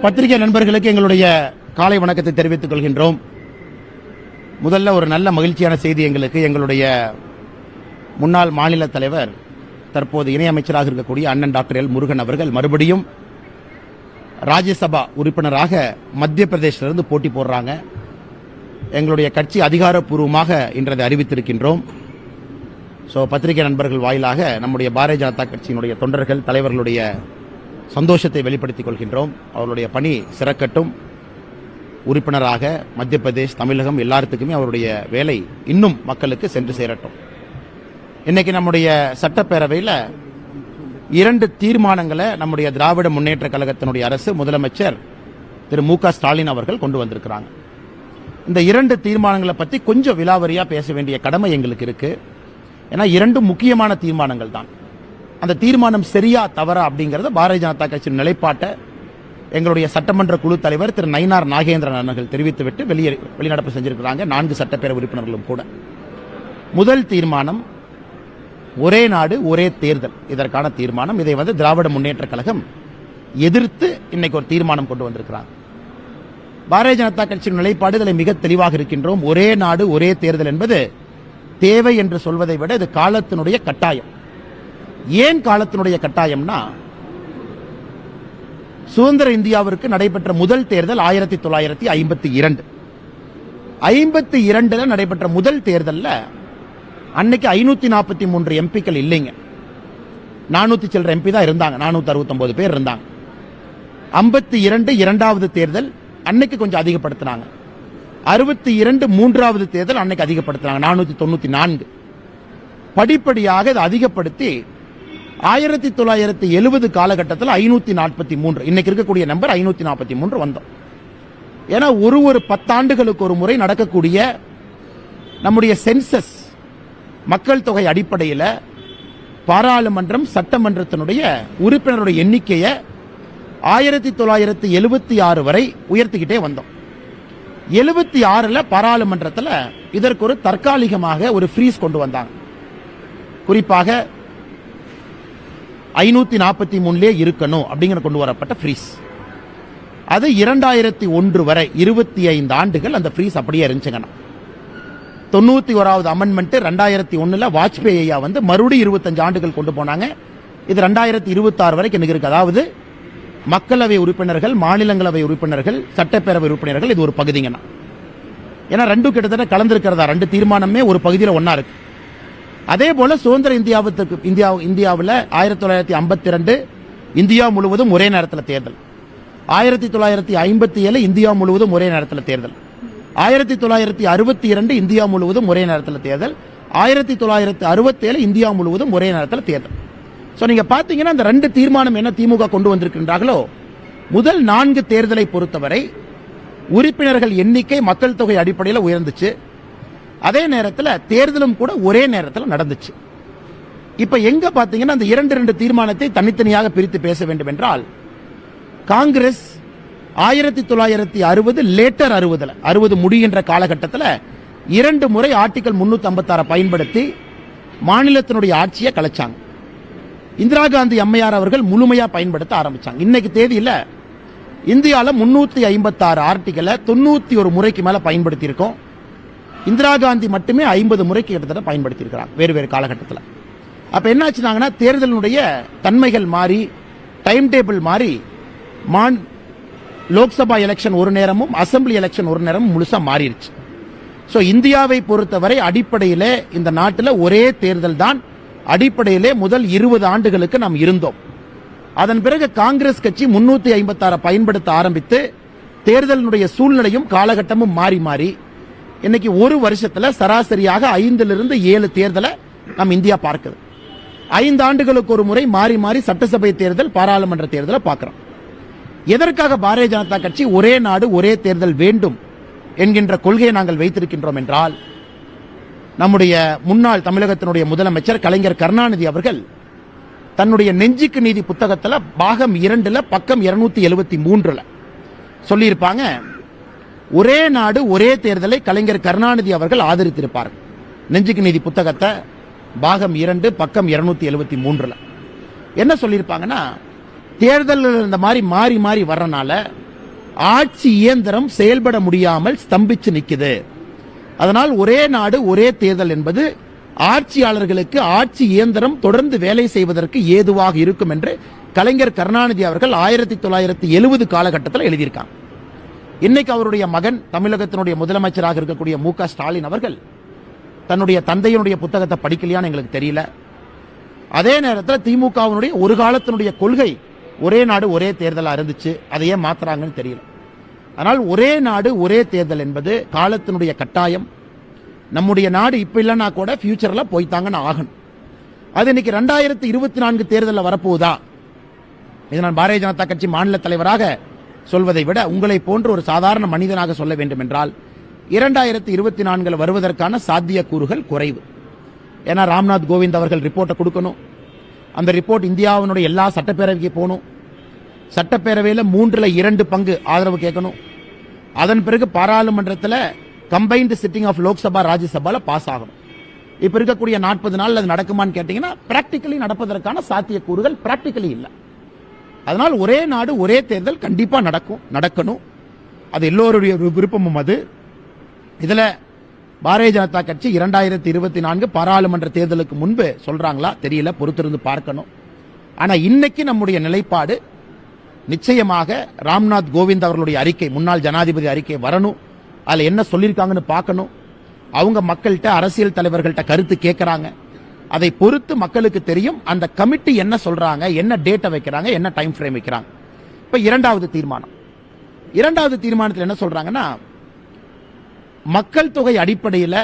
பத்திரிகை நண்பர்களுக்கு எங்களுடைய காலை வணக்கத்தை தெரிவித்துக் கொள்கின்றோம். முதல்ல ஒரு நல்ல மகிழ்ச்சியான செய்தி எங்களுடைய முன்னாள் மாநில தலைவர் தற்போது இணையமைச்சராக இருக்கக்கூடிய அண்ணன் டாக்டர் எல் முருகன் அவர்கள் மறுபடியும் ராஜ்யசபா உறுப்பினராக மத்திய பிரதேசத்திலிருந்து போட்டி போடுறாங்க. எங்களுடைய கட்சி அதிகாரப்பூர்வமாக இன்றை அறிவித்திருக்கின்றோம். பத்திரிகை நண்பர்கள் வாயிலாக நம்முடைய பாரதிய ஜனதா கட்சியினுடைய தொண்டர்கள் தலைவர்களுடைய சந்தோஷத்தை வெளிப்படுத்திக் கொள்கின்றோம். அவருடைய பணி சிறக்கட்டும். உறுப்பினராக மத்திய பிரதேஷ், தமிழகம் எல்லாத்துக்குமே அவருடைய வேலை இன்னும் மக்களுக்கு சென்று சேரட்டும். இன்னைக்கு நம்முடைய சட்டப்பேரவையில் 2 தீர்மானங்களை நம்முடைய திராவிட முன்னேற்ற கழகத்தினுடைய அரசு முதலமைச்சர் திரு மு.க. ஸ்டாலின் அவர்கள் கொண்டு வந்திருக்கிறாங்க. இந்த 2 தீர்மானங்களை பற்றி கொஞ்சம் விலாவரியா பேச வேண்டிய கடமை எங்களுக்கு இருக்கு. ஏன்னா 2 முக்கியமான தீர்மானங்கள் தான். அந்த தீர்மானம் சரியா தவறா அப்படிங்கறத பாரதிய ஜனதா கட்சியின் நிலைப்பாட்டை எங்களுடைய சட்டமன்ற குழு தலைவர் திரு நயினார் நாகேந்திரன் அவர்கள் தெரிவித்துவிட்டு வெளிநடப்பு செஞ்சிருக்கிறாங்க. 4 சட்டப்பேரவை உறுப்பினர்களும் கூட. முதல் தீர்மானம் ஒரே நாடு ஒரே தேர்தல், இதற்கான தீர்மானம். இதை திராவிட முன்னேற்ற கழகம் எதிர்த்து இன்னைக்கு ஒரு தீர்மானம் கொண்டு வந்திருக்கிறாங்க. பாரதிய ஜனதா கட்சியின் நிலைப்பாடு இதில் மிக தெளிவாக இருக்கின்றோம். ஒரே நாடு ஒரே தேர்தல் என்பது தேவை என்று சொல்வதை விட இது காலத்தினுடைய கட்டாயம். ஏன் காலத்தினுடைய கட்டாயம்னா, சுதந்திர இந்தியாவிற்கு நடைபெற்ற முதல் தேர்தல் 1952. 52 நடைபெற்ற முதல் தேர்தலில் அன்னைக்கு 543 எம்பிக்கள் இல்லைங்க. 400 சில்லற எம்பி தான் இருந்தாங்க. 469 பேர் இருந்தாங்க. 52 இரண்டாவது தேர்தல் அன்னைக்கு கொஞ்சம் அதிகப்படுத்தினாங்க. 62 மூன்றாவது தேர்தல் அன்னைக்கு அதிகப்படுத்தினாங்க. 494 படிப்படியாக இதை அதிகப்படுத்தி 1970 காலகட்டத்தில் 543, இன்னைக்கு இருக்கக்கூடிய நம்பர் 543 வந்தோம். ஏன்னா ஒரு 10 ஆண்டுகளுக்கு ஒரு முறை நடக்கக்கூடிய நம்முடைய சென்சஸ் மக்கள் தொகை அடிப்படையில் பாராளுமன்றம் சட்டமன்றத்தினுடைய உறுப்பினருடைய எண்ணிக்கையை 1976 வரை உயர்த்திக்கிட்டே வந்தோம். 76 பாராளுமன்றத்தில் இதற்கு ஒரு தற்காலிகமாக ஒரு ஃப்ரீஸ் கொண்டு வந்தாங்க. குறிப்பாக 543 இருக்கணும் அப்படிங்கிற கொண்டு வரப்பட்ட ஃப்ரீஸ். அது 2001 வரை 25 ஆண்டுகள் அந்த ஃப்ரீஸ் அப்படியே இருந்துச்சுங்கண்ணா. 91வது அமெண்ட்மெண்ட் 2001 வாஜ்பேயி ஐயா மறுபடியும் 25 ஆண்டுகள் கொண்டு போனாங்க. இது 2026 வரைக்கும் இருக்கு. அதாவது மக்களவை உறுப்பினர்கள், மாநிலங்களவை உறுப்பினர்கள், சட்டப்பேரவை உறுப்பினர்கள் இது ஒரு பகுதிங்கண்ணா. ஏன்னா 2 கிட்டத்தட்ட கலந்திருக்கிறதா, 2 தீர்மானமே ஒரு பகுதியில் ஒன்னா இருக்கு. அதே போல சுதந்திர இந்தியாவில் 1952 இந்தியா முழுவதும் ஒரே நேரத்தில் தேர்தல். 1957 இந்தியா முழுவதும் ஒரே நேரத்தில் தேர்தல். 1962 இந்தியா முழுவதும் ஒரே நேரத்தில் தேர்தல். 1967 இந்தியா முழுவதும் ஒரே நேரத்தில் தேர்தல். நீங்க பாத்தீங்கன்னா இந்த 2 தீர்மானம் என்ன திமுக கொண்டு வந்திருக்கின்றார்களோ, முதல் 4 தேர்தலை பொறுத்தவரை உறுப்பினர்கள் எண்ணிக்கை மக்கள் தொகை அடிப்படையில் உயர்ந்துச்சு. அதே நேரத்தில் தேர்தலும் கூட ஒரே நேரத்தில் நடந்துச்சு. இப்ப எங்க பாத்தீங்கன்னா அந்த 2 தீர்மானத்தை தனித்தனியாக பிரித்து பேச வேண்டும் என்றால், காங்கிரஸ் 1960 லேட்டர் 60 முடிகின்ற காலகட்டத்தில் 2 முறை ஆர்டிகல் 356 பயன்படுத்தி மாநிலத்தினுடைய ஆட்சியை கலைச்சாங்க. இந்திரா காந்தி அம்மையார் அவர்கள் முழுமையா பயன்படுத்த ஆரம்பிச்சாங்க. இன்னைக்கு தேதியில இந்தியாவில் 356 ஆர்டிகலை 91 முறைக்கு மேல பயன்படுத்தி இருக்கோம். இந்திரா காந்தி மட்டுமே 50 முறைக்கு கிட்டத்தட்ட பயன்படுத்தி இருக்கிறாங்க வேறு காலகட்டத்தில். அப்ப என்ன ஆச்சுனாங்கன்னா, தேர்தலினுடைய தன்மைகள் மாறி, டைம் டேபிள் மாறி, லோக்சபா எலெக்ஷன் ஒரு நேரமும் அசம்பிளி எலெக்ஷன் ஒரு நேரமும் முழுசா மாறிடுச்சு. இந்தியாவை பொறுத்தவரை அடிப்படையிலே இந்த நாட்டில் ஒரே தேர்தல் தான் அடிப்படையிலே முதல் 20 ஆண்டுகளுக்கு நாம் இருந்தோம். அதன் பிறகு காங்கிரஸ் கட்சி 356 பயன்படுத்த ஆரம்பித்து தேர்தலினுடைய சூழ்நிலையும் காலகட்டமும் மாறி மாறி இன்னைக்கு ஒரு வருஷத்துல சராசரியாக 5 to 7 தேர்தலை நாம் இந்தியா பார்க்குது. 5 ஆண்டுகளுக்கு ஒரு முறை மாறி மாறி சட்டசபை தேர்தல், பாராளுமன்ற தேர்தலை பார்க்கிறோம். எதற்காக பாரதிய ஜனதா கட்சி ஒரே நாடு ஒரே தேர்தல் வேண்டும் என்கின்ற கொள்கையை நாங்கள் வைத்திருக்கின்றோம் என்றால், நம்முடைய முன்னாள் தமிழகத்தினுடைய முதலமைச்சர் கலைஞர் கருணாநிதி அவர்கள் தன்னுடைய நெஞ்சுக்கு நீதி புத்தகத்தில் பாகம் 2 பக்கம் 273 சொல்லியிருப்பாங்க, ஒரே நாடு ஒரே தேர்தலை கலைஞர் கருணாநிதி அவர்கள் ஆதரித்திருப்பார். நெஞ்சுக்கு நீதி புத்தகத்தை பாகம் 2 பக்கம் 273 என்ன சொல்லியிருப்பாங்கன்னா, தேர்தல் இந்த மாதிரி மாறி மாறி வர்றனால ஆட்சி இயந்திரம் செயல்பட முடியாமல் ஸ்தம்பிச்சு நிக்குது. அதனால் ஒரே நாடு ஒரே தேர்தல் என்பது ஆட்சியாளர்களுக்கு ஆட்சி இயந்திரம் தொடர்ந்து வேலை செய்வதற்கு ஏதுவாக இருக்கும் என்று கலைஞர் கருணாநிதி அவர்கள் 1970 காலகட்டத்தில் எழுதியிருக்காங்க. இன்னைக்கு அவருடைய மகன் தமிழகத்தினுடைய முதலமைச்சராக இருக்கக்கூடிய மு.க. ஸ்டாலின் அவர்கள் தன்னுடைய தந்தையினுடைய புத்தகத்தை படிக்கலையான்னு எங்களுக்கு தெரியல. அதே நேரத்தில் திமுகவினுடைய ஒரு காலத்தினுடைய கொள்கை ஒரே நாடு ஒரே தேர்தலா இருந்துச்சு. அதையே மாத்துறாங்கன்னு தெரியல. ஆனால் ஒரே நாடு ஒரே தேர்தல் என்பது காலத்தினுடைய கட்டாயம். நம்முடைய நாடு இப்ப இல்லைன்னா கூட ஃபியூச்சர்ல போய்த்தாங்கன்னு ஆகணும். அது இன்னைக்கு 2024 தேர்தலில் வரப்போகுதா? இது நான் பாரதிய ஜனதா கட்சி மாநில தலைவராக சொல்வதை விட உங்களை போன்ற ஒரு சாதாரண மனிதனாக சொல்ல வேண்டும் என்றால் 2024 வருவதற்கான சாத்தியக்கூறுகள் குறைவு. ஏன்னா ராம்நாத் கோவிந்த் அவர்கள் ரிப்போர்ட்டை கொடுக்கணும். அந்த ரிப்போர்ட் இந்தியாவினுடைய எல்லா சட்டப்பேரவைக்கு போகணும். சட்டப்பேரவையில் 3/2 பங்கு ஆதரவு கேட்கணும். அதன் பிறகு பாராளுமன்றத்தில் கம்பைன்டு சிட்டிங் ஆஃப் லோக்சபா ராஜ்யசபால பாஸ் ஆகணும். இப்ப இருக்கக்கூடிய 40 நாள் அது நடக்குமான்னு கேட்டீங்கன்னா பிராக்டிகலி நடப்பதற்கான சாத்தியக்கூறுகள் பிராக்டிகலி இல்லை. அதனால் ஒரே நாடு ஒரே தேர்தல் கண்டிப்பா நடக்கணும். அது எல்லோருடைய விருப்பமும். அது இதுல பாரதிய ஜனதா கட்சி 2024 பாராளுமன்ற தேர்தலுக்கு முன்பு சொல்றாங்களா தெரியல, பொறுத்திருந்து பார்க்கணும். ஆனா இன்னைக்கு நம்முடைய நிலைப்பாடு நிச்சயமாக ராம்நாத் கோவிந்த் அவர்களுடைய அறிக்கை, முன்னாள் ஜனாதிபதி அறிக்கை வரணும். அதுல என்ன சொல்லியிருக்காங்கன்னு பார்க்கணும். அவங்க மக்கள்கிட்ட அரசியல் தலைவர்கள்ட்ட கருத்து கேட்கறாங்க. அதை பொறுத்து மக்களுக்கு தெரியும் அந்த கமிட்டி என்ன சொல்றாங்க, என்ன டேட்டை வைக்கிறாங்க, என்ன டைம் ஃப்ரேம் வைக்கிறாங்க. இப்ப இரண்டாவது தீர்மானத்தில் என்ன சொல்றாங்கன்னா, மக்கள் தொகை அடிப்படையில்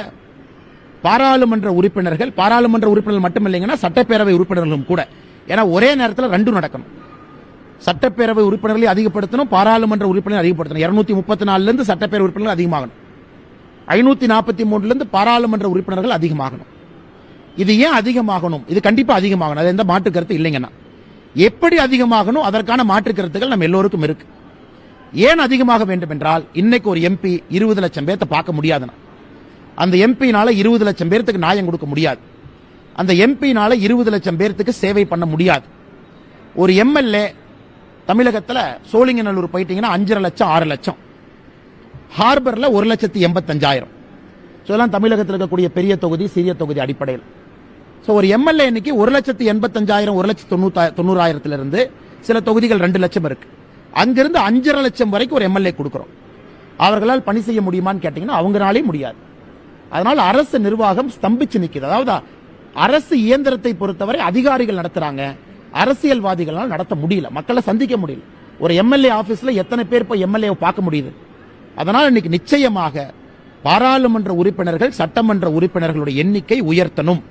பாராளுமன்ற உறுப்பினர்கள் மட்டும் இல்லைங்கன்னா சட்டப்பேரவை உறுப்பினர்களும் கூட, ஏன்னா ஒரே நேரத்தில் ரெண்டும் நடக்கணும். சட்டப்பேரவை உறுப்பினர்களை அதிகப்படுத்தணும், பாராளுமன்ற உறுப்பினர் அதிகப்படுத்தணும். 234 இருந்து சட்டப்பேரவை உறுப்பினர்கள் அதிகமாகணும், 543 இருந்து பாராளுமன்ற உறுப்பினர்கள் அதிகமாகணும். இது ஏன் அதிகமாகணும்? இது கண்டிப்பா அதிகமாகணும், அது எந்த மாற்று கருத்து இல்லைங்கன்னா. எப்படி அதிகமாகணும் அதற்கான மாற்று கருத்துக்கள் நம்ம எல்லோருக்கும் இருக்கு. ஏன் அதிகமாக வேண்டும் என்றால், இன்னைக்கு ஒரு எம்பி 20 லட்சம் பேர்த்த பார்க்க முடியாதுன்னா, அந்த எம்பினால 20 லட்சம் பேர்த்துக்கு நியாயம் கொடுக்க முடியாது. அந்த எம்பினால 20 லட்சம் பேர்த்துக்கு சேவை பண்ண முடியாது. ஒரு எம்எல்ஏ தமிழகத்தில் சோழிங்கநல்லூர் போயிட்டீங்கன்னா 5.5 லட்சம் 6 லட்சம், ஹார்பர்ல 1,85,000. இதெல்லாம் தமிழகத்தில் இருக்கக்கூடிய பெரிய தொகுதி சிறிய தொகுதி அடிப்படையில். ஒரு எம்எல்ஏ இன்னைக்கு 1,85,000 1,90,000 சில தொகுதிகள் 2 லட்சம் இருக்கு. அங்கிருந்து 5.5 லட்சம் வரைக்கும் ஒரு எம்எல்ஏ கொடுக்கிறோம். அவர்களால் பணி செய்ய முடியுமான்னு கேட்டீங்கன்னா அவங்களாலே முடியாது. அதனால அரசு நிர்வாகம் ஸ்தம்பிச்சு நிற்குது. அதாவது அரசு இயந்திரத்தை பொறுத்தவரை அதிகாரிகள் நடத்துறாங்க, அரசியல்வாதிகளால் நடத்த முடியல, மக்களை சந்திக்க முடியல. ஒரு எம்எல்ஏ ஆபீஸ்ல எத்தனை பேர் போய் எம்எல்ஏ பார்க்க முடியுது? அதனால இன்னைக்கு நிச்சயமாக பாராளுமன்ற உறுப்பினர்கள் சட்டமன்ற உறுப்பினர்களுடைய எண்ணிக்கை உயர்த்தணும்.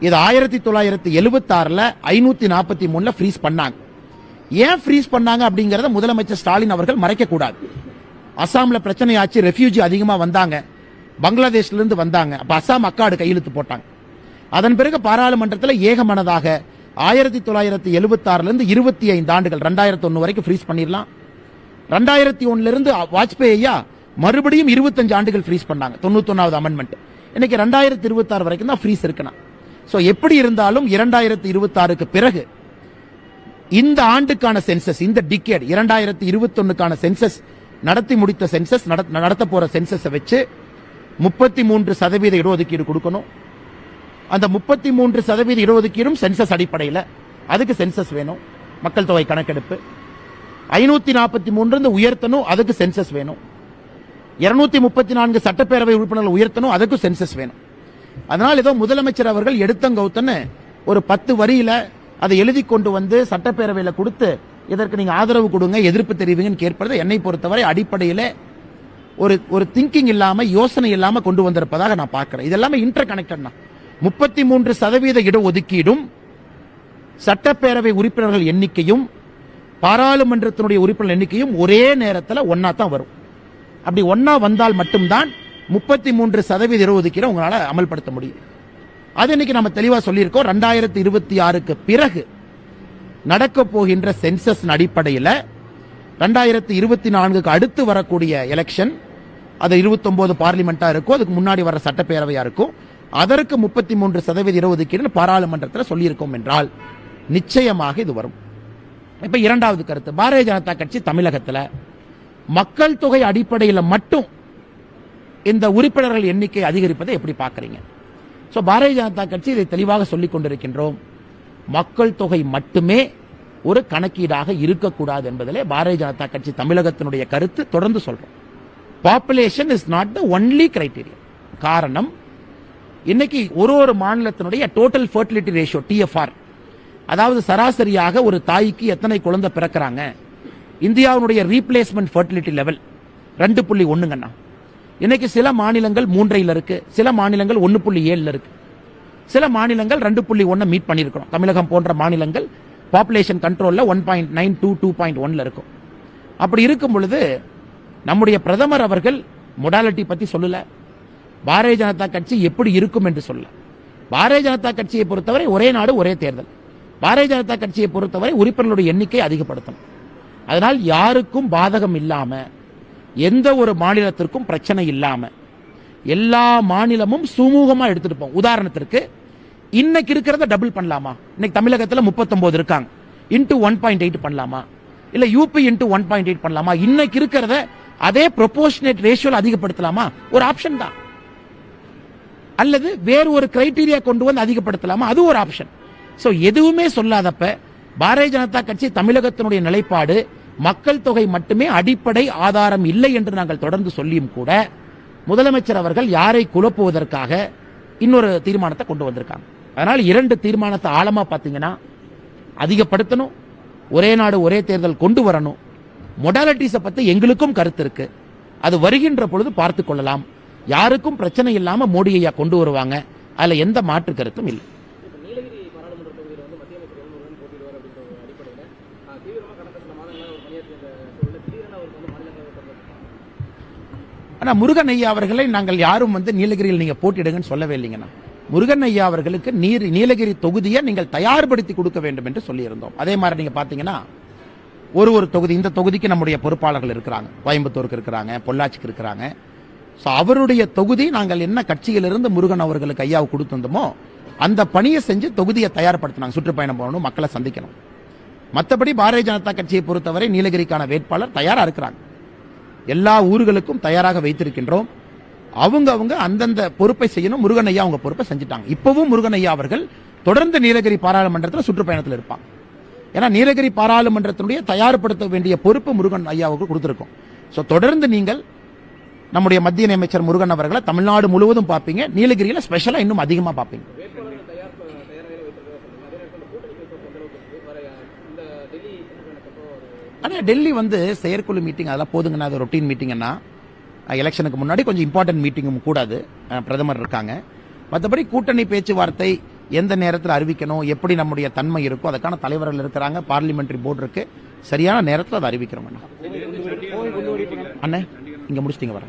இது 1976 543 ஃப்ரீஸ் பண்ணாங்க. ஏன் ஃப்ரீஸ் பண்ணாங்க அப்படிங்கறத முதலமைச்சர் ஸ்டாலின் அவர்கள் மறைக்க கூடாது. அசாம்ல பிரச்சனை ஆச்சு, ரெஃப்யூஜி அதிகமா வந்தாங்க, பங்களாதேஷ்ல இருந்து வந்தாங்க. அப்ப அசாம் அக்காடு கையெழுத்து போட்டாங்க. அதன் பிறகு பாராளுமன்றத்தில் ஏகமனதாக 1976 இருந்து 25 ஆண்டுகள் 2001 வரைக்கும் ஃப்ரீஸ் பண்ணிடலாம். 2001 இருந்து வாஜ்பேயி ஐயா மறுபடியும் 25 ஆண்டுகள் ஃப்ரீஸ் பண்ணாங்க, 91வது அமெண்ட்மெண்ட். இன்னைக்கு 2026 வரைக்கும் தான் ஃப்ரீஸ் இருக்குன்னா. எப்படி இருந்தாலும் 2026க்கு பிறகு இந்த ஆண்டுக்கான சென்சஸ், இந்த டிகேட் 2021க்கான சென்சஸ் நடத்தி முடித்த சென்சஸ், நடத்த போற சென்சஸ் வச்சு 33% இடஒதுக்கீடு கொடுக்கணும். அந்த 33% இடஒதுக்கீடும் சென்சஸ் அடிப்படையில், அதுக்கு சென்சஸ் வேணும், மக்கள் தொகை கணக்கெடுப்பு. 543 உயர்த்தணும், அதுக்கு சென்சஸ் வேணும். 234 சட்டப்பேரவை உறுப்பினர்கள் உயர்த்தணும், அதுக்கு சென்சஸ் வேணும். அதனால் ஏதோ முதலமைச்சர் அவர்கள் எடுத்தங்கவுத்தன்னு ஒரு 10 வரியில அதை எழுதி கொண்டு வந்து சட்டப்பேரவையில் கொடுத்து இதற்கு நீங்க ஆதரவு கொடுங்க, எதிர்ப்பு தெரிவிங்கன்னு கேட்பது என்னை பொறுத்தவரை அடிப்படையில் ஒரு திங்கிங் இல்லாம, யோசனை இல்லாம கொண்டு வந்திருப்பதாக நான் பார்க்கிறேன். இதெல்லாமே இன்டர் கனெக்டட். 33% இடஒதுக்கீடும் சட்டப்பேரவை உறுப்பினர்கள் எண்ணிக்கையும் பாராளுமன்றத்தினுடைய உறுப்பினர் எண்ணிக்கையும் ஒரே நேரத்தில் ஒன்னா தான் வரும். அப்படி ஒன்னா வந்தால் மட்டும்தான் 33% இடஒதுக்கீடு உங்களால அமல்படுத்த முடியும். அது இன்னைக்கு நம்ம தெளிவா சொல்லியிருக்கோம். 2026க்கு பிறகு நடக்க போகின்ற சென்சஸ் அடிப்படையில் 2024க்கு அடுத்து வரக்கூடிய எலெக்ஷன், அது 29 பார்லிமெண்டா இருக்கும், அதுக்கு முன்னாடி வர சட்டப்பேரவையா இருக்கும், அதற்கு 33% இடஒதுக்கீடு பாராளுமன்றத்தில் சொல்லியிருக்கோம் என்றால் நிச்சயமாக இது வரும். இப்ப இரண்டாவது கருத்து, பாரதிய ஜனதா கட்சி தமிழகத்தில் மக்கள் தொகை அடிப்படையில் மட்டும் இந்த உறுப்பினர்கள் எண்ணிக்கை அதிகரிப்பதை எப்படி பார்க்கறீங்க? சோ பாரதிய ஜனதா கட்சி இதை தெளிவாக சொல்லிக் கொண்டிருக்கின்றோம். மக்கள் தொகை மட்டுமே ஒரு கணக்கீடாக இருக்கக்கூடாது என்பதிலே பாரதிய ஜனதா கட்சி தமிழகத்தினுடைய கருத்து தொடர்ந்து சொல்றோம். Population is not the only criteria. காரணம், இன்னைக்கு ஒரு மாநிலத்தினுடைய டோட்டல் ஃபர்டிலிட்டி ரேஷியோ டிஎஃப்ஆர், அதாவது சராசரியாக ஒரு தாய்க்கு எத்தனை குழந்தை பிறக்கிறாங்க, இந்தியாவுடைய ரீப்ளேஸ்மெண்ட் ஃபர்டிலிட்டி லெவல் 2.1ங்கண்ணா. இன்னைக்கு சில மாநிலங்கள் 3 இருக்கு, சில மாநிலங்கள் 1.7 இருக்கு, சில மாநிலங்கள் 2.1 மீட் பண்ணிருக்கிறோம். தமிழகம் போன்ற மாநிலங்கள் பாப்புலேஷன் கண்ட்ரோல்ல 1.9 to 2.1 இருக்கும். அப்படி இருக்கும் பொழுது நம்முடைய பிரதமர் அவர்கள் மொடாலிட்டி பத்தி சொல்லல, பாரதிய ஜனதா கட்சி எப்படி இருக்கும் என்று சொல்ல. பாரதிய ஜனதா கட்சியை பொறுத்தவரை ஒரே நாடு ஒரே தேர்தல். பாரதிய ஜனதா கட்சியை பொறுத்தவரை உறுப்பினர்களுடைய எண்ணிக்கை அதிகப்படுத்தணும். அதனால் யாருக்கும் பாதகம் இல்லாம, எந்த ஒரு மாநிலத்திற்கும் பிரச்சனை இல்லாம எல்லா மாநிலமும் சுமூகமா எடுத்துட்டு போம். உதாரணத்திற்கு இன்னைக்கு இருக்கிறத டபுள் பண்ணலாமா? இன்னைக்கு தமிழகத்தில் 39 இருக்காங்க, இன்டூ 1.8 பண்ணலாமா? இல்ல யூபி இன்டூ 1.8 பண்ணலாமா? இன்னைக்கு இருக்கிறத அதே ப்ரொபோர்ஷனேட் ரேஷியோல அதிகப்படுத்தலாமா? ஒரு ஆப்ஷன் தான். அல்லது வேறு ஒரு கிரைட்டீரியா கொண்டு வந்து அதிகப்படுத்தலாமா? அது ஒரு ஆப்ஷன். சோ எதுவுமே சொல்லாதப்ப பாரதிய ஜனதா கட்சி தமிழகத்தினுடைய நிலைப்பாடு மக்கள் தொகை மட்டுமே அடிப்படை ஆதாரம் இல்லை என்று நாங்கள் தொடர்ந்து சொல்லியும் கூட முதலமைச்சர் அவர்கள் யாரை குழப்புவதற்காக இன்னொரு தீர்மானத்தை கொண்டு வந்திருக்காங்க. அதனால் 2 தீர்மானத்தை ஆழமா பாத்தீங்கன்னா, அதிகப்படுத்தணும், ஒரே நாடு ஒரே தேர்தல் கொண்டு வரணும். மொடாலிட்டிஸை பத்தி எங்களுக்கும் கருத்து இருக்கு, அது வருகின்ற பொழுது பார்த்துக் கொள்ளலாம். யாருக்கும் பிரச்சனை இல்லாம மோடி ஐயா கொண்டு வருவாங்க, அதுல எந்த மாற்று கருத்தும் இல்லை. ஆனா முருகன் ஐயா அவர்களை நாங்கள் யாரும் நீலகிரியில் நீங்க போட்டிடுங்கன்னு சொல்லவே இல்லைங்கண்ணா. முருகன் ஐயா அவர்களுக்கு நீலகிரி தொகுதியை நீங்கள் தயார்படுத்தி கொடுக்க வேண்டும் என்று சொல்லியிருந்தோம். அதே மாதிரி நீங்க பாத்தீங்கன்னா ஒரு தொகுதி, இந்த தொகுதிக்கு நம்முடைய பொறுப்பாளர்கள் இருக்கிறாங்க, கோயம்புத்தூருக்கு இருக்கிறாங்க, பொள்ளாச்சிக்கு இருக்கிறாங்க. அவருடைய தொகுதி நாங்கள் என்ன கட்சியிலிருந்து முருகன் அவர்களுக்கு ஐயாவை கொடுத்திருந்தோமோ அந்த பணியை செஞ்சு தொகுதியை தயார்படுத்தினாங்க. சுற்றுப்பயணம் போகணும், மக்களை சந்திக்கணும். மற்றபடி பாரதிய ஜனதா கட்சியை பொறுத்தவரை நீலகிரிக்கான வேட்பாளர் தயாரா இருக்கிறாங்க. எல்லா ஊர்களுக்கும் தயாராக வைத்திருக்கின்றோம். அவங்க அந்தந்த பொறுப்பை செய்யணும். முருகன் ஐயா அவங்க பொறுப்பை செஞ்சுட்டாங்க. இப்பவும் முருகன் ஐயா அவர்கள் தொடர்ந்து நீலகிரி பாராளுமன்றத்தில் சுற்றுப்பயணத்தில் இருப்பாங்க. ஏன்னா நீலகிரி பாராளுமன்றத்தினுடைய தயார்படுத்த வேண்டிய பொறுப்பு முருகன் ஐயாவுக்கு கொடுத்திருக்கோம். சோ தொடர்ந்து நீங்கள் நம்முடைய மத்திய அமைச்சர் முருகன் அவர்களை தமிழ்நாடு முழுவதும் பார்ப்பீங்க, நீலகிரியில ஸ்பெஷலா இன்னும் அதிகமா பார்ப்பீங்க. ஆனா டெல்லி செயற்குழு மீட்டிங் அதெல்லாம் போதுங்கண்ணா, அது ரொட்டீன் மீட்டிங்னா. எலெக்ஷனுக்கு முன்னாடி கொஞ்சம் இம்பார்ட்டன்ட் மீட்டிங்கும் கூடாது, பிரதமர் இருக்காங்க. மற்றபடி கூட்டணி பேச்சுவார்த்தை எந்த நேரத்தில் அறிவிக்கணும், எப்படி நம்முடைய தன்மை இருக்கோ அதுக்கான தலைவர்கள் இருக்கிறாங்க, பார்லிமெண்டரி போர்டு இருக்கு, சரியான நேரத்தில் அதை அறிவிக்கிறோம். அண்ணே இங்க முடிச்சிட்டீங்க வர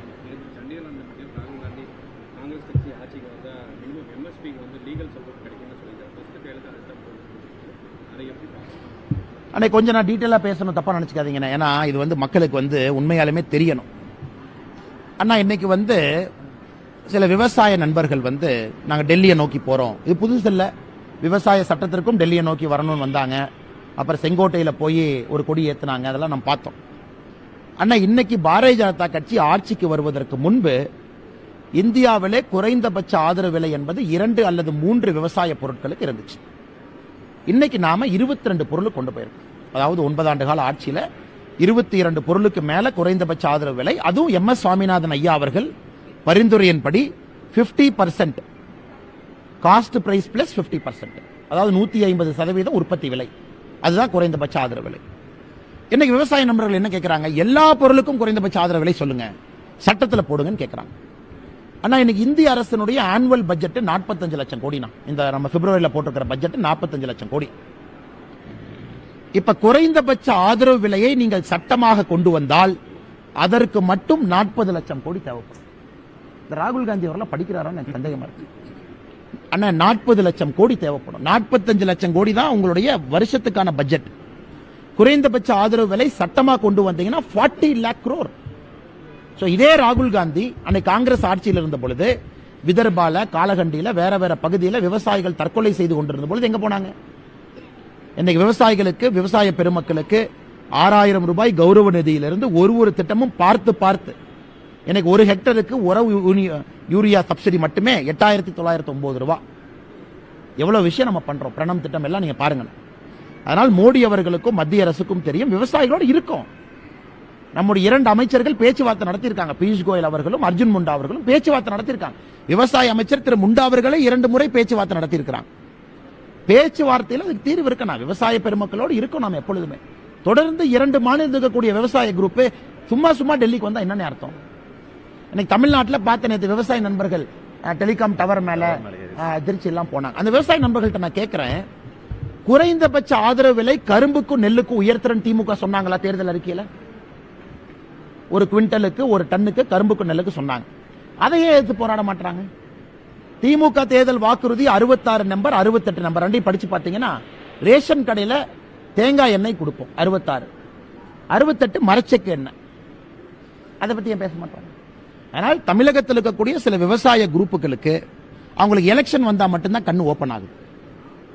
அண்ணே கொஞ்சம் நான் டீட்டெயிலா பேசணும், தப்பா நினைச்சுக்காதீங்க. ஏன்னா இது மக்களுக்கு உண்மையாலுமே தெரியணும். அண்ணா இன்னைக்கு சில விவசாய நண்பர்கள் நாங்க டெல்லியை நோக்கி போறோம், இது புதுசு இல்ல, விவசாய சட்டத்திற்கும் டெல்லியை நோக்கி வரணும்னு வந்தாங்க. அப்புறம் செங்கோட்டையில போய் ஒரு கொடி ஏத்துனாங்க, அதெல்லாம் நம்ம பார்த்தோம். அண்ணா இன்னைக்கு பாரதிய ஜனதா கட்சி ஆட்சிக்கு வருவதற்கு முன்பு இந்தியாவிலே குறைந்தபட்ச ஆதரவு விலை என்பது 2 அல்லது 3 விவசாய பொருட்களுக்கு இருந்துச்சு. இன்னைக்கு நாம 22 பொருள் கொண்டு போயிருக்கோம். அதாவது 9 ஆண்டு கால ஆட்சியில 22 பொருளுக்கு மேல குறைந்தபட்ச ஆதரவு விலை. அதுவும் MS சுவாமிநாதன் ஐயா அவர்கள் பரிந்துரையின்படி 50% காஸ்ட் பிரைஸ் பிளஸ் 50%, அதாவது 150% உற்பத்தி விலை, அதுதான் குறைந்தபட்ச ஆதரவு விலை. இன்னைக்கு விவசாய நண்பர்கள் என்ன கேட்கிறாங்க, எல்லா பொருளுக்கும் குறைந்தபட்ச ஆதரவு விலை சொல்லுங்க, சட்டத்தில் போடுங்கன்னு கேட்கிறாங்க. ஆனா இன்னைக்கு இந்திய அரசினுடைய ஆனுவல் பட்ஜெட் 45 லட்சம் கோடினா, இந்த நம்ம பிப்ரவரியில போட்டிருக்கிற பட்ஜெட் 45 லட்சம் கோடி. இப்ப குறைந்தபட்ச ஆதரவு விலையை நீங்கள் சட்டமாக கொண்டு வந்தால் அதற்கு மட்டும் 40 லட்சம் கோடி தேவைப்படும். ராகுல் காந்தி அவர்கள் படிக்கிறாரான்னு எனக்கு சந்தேகமா இருக்கு. ஆனா 40 லட்சம் கோடி தேவைப்படும். 45 லட்சம் கோடி தான் உங்களுடைய வருஷத்துக்கான பட்ஜெட். குறைந்தபட்ச ஆதரவு விலை சட்டமா கொண்டு வந்தீங்கன்னா 40 lakh crore. இதே ராகுல் காந்தி அன்னைக்கு காங்கிரஸ் ஆட்சியில் இருந்த பொழுது விதர்பால, காலகண்டியில, வேற வேற பகுதியில் விவசாயிகள் தற்கொலை செய்து கொண்டிருந்த பொழுது எங்க போனாங்க? இன்னைக்கு விவசாயிகளுக்கு, விவசாய பெருமக்களுக்கு 6,000 ரூபாய் கௌரவ நிதியிலிருந்து ஒரு திட்டமும் பார்த்து எனக்கு 1 ஹெக்டருக்கு உரவு யூரியா சப்சிடி மட்டுமே 8,909 ரூபாய். எவ்வளவு விஷயம் நம்ம பண்றோம். பிரணம் திட்டம் எல்லாம் நீங்க பாருங்க. அதனால் மோடி அவர்களுக்கும் மத்திய அரசுக்கும் தெரியும், விவசாயிகளோடு இருக்கும். நம்முடைய 2 அமைச்சர்கள் பேச்சுவார்த்தை நடத்தியிருக்காங்க. பியூஷ் கோயல் அவர்களும் அர்ஜுன் முண்டா அவர்களும் பேச்சுவார்த்தை நடத்தியிருக்காங்க. விவசாய அமைச்சர் திரு முண்டா அவர்களே 2 முறை பேச்சுவார்த்தை நடத்தியிருக்கிறாங்க. பேச்சுவார்த்தையில் அதுக்கு தீர்வு இருக்கணும். விவசாய பெருமக்களோடு இருக்கும். நாம் எப்பொழுதுமே தொடர்ந்து 2 மாநிலத்தில் இருக்கக்கூடிய விவசாய குரூப் சும்மா டெல்லிக்கு வந்தா என்னன்னு அர்த்தம்? இன்னைக்கு தமிழ்நாட்டில் பார்த்த நேற்று விவசாய நண்பர்கள் டெலிகாம் டவர் மேல திருச்சி எல்லாம் போனாங்க. அந்த விவசாய நண்பர்கள்ட்ட நான் கேட்கிறேன், குறைந்தபட்ச ஆதரவு விலை கரும்புக்கும் நெல்லுக்கும் உயர்த்துறன்னு திமுக சொன்னாங்களா தேர்தல் அறிக்கையில? 1 குவிண்டலுக்கு 1 டன்னுக்கு கரும்புக்கும் நெல்லுக்கு சொன்னாங்க. அதையே எடுத்து போராட மாட்டாங்க. திமுக தேர்தல் வாக்குறுதி 66 நம்பர் 68 நம்பர் ரெண்டையும் படிச்சு பார்த்தீங்கன்னா, ரேஷன் கடையில தேங்காய் எண்ணெய் கொடுப்போம் 66, 68 மரச்செக்கு எண்ணெய். அதை பத்தி ஏன் பேச மாட்டாங்க? அதனால் தமிழகத்தில் இருக்கக்கூடிய சில விவசாய குரூப்புகளுக்கு அவங்களுக்கு எலெக்ஷன் வந்தா மட்டும்தான் கண்ணு ஓபன் ஆகுது.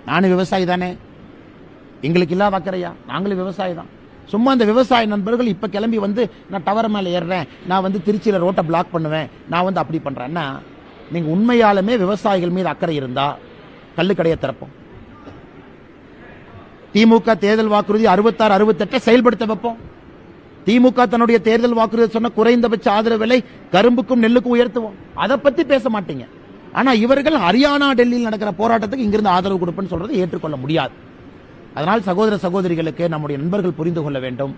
நானும் விவசாயி தானே, எங்களுக்கு இல்லாத அக்கறையா? நாங்களும் விவசாயி தான். சும்மா இந்த விவசாய நண்பர்கள் இப்ப கிளம்பி வந்து நான் டவர் மேல ஏறுறேன், நான் வந்து திருச்சியில ரோட்டை பிளாக் பண்ணுவேன், நான் வந்து அப்படி பண்றேன்னா, நீங்க உண்மையாலுமே விவசாயிகள் மீது அக்கறை இருந்தா கள்ளுக்கடையை திறப்போம். திமுக தேர்தல் வாக்குறுதி 66, 68 செயல்படுத்த வைப்போம். திமுக தன்னுடைய தேர்தல் வாக்குறுதி சொன்ன குறைந்தபட்ச ஆதரவு விலை கரும்புக்கும் நெல்லுக்கும் உயர்த்துவோம். அதை பத்தி பேச மாட்டீங்க. ஆனா இவர்கள் ஹரியானா டெல்லியில் நடக்கிற போராட்டத்துக்கு இங்கிருந்து ஆதரவு கொடுப்பேன்னு சொல்றது ஏற்றுக்கொள்ள முடியாது. அதனால் சகோதர சகோதரிகளுக்கு நம்முடைய நண்பர்கள் புரிந்து கொள்ள வேண்டும்,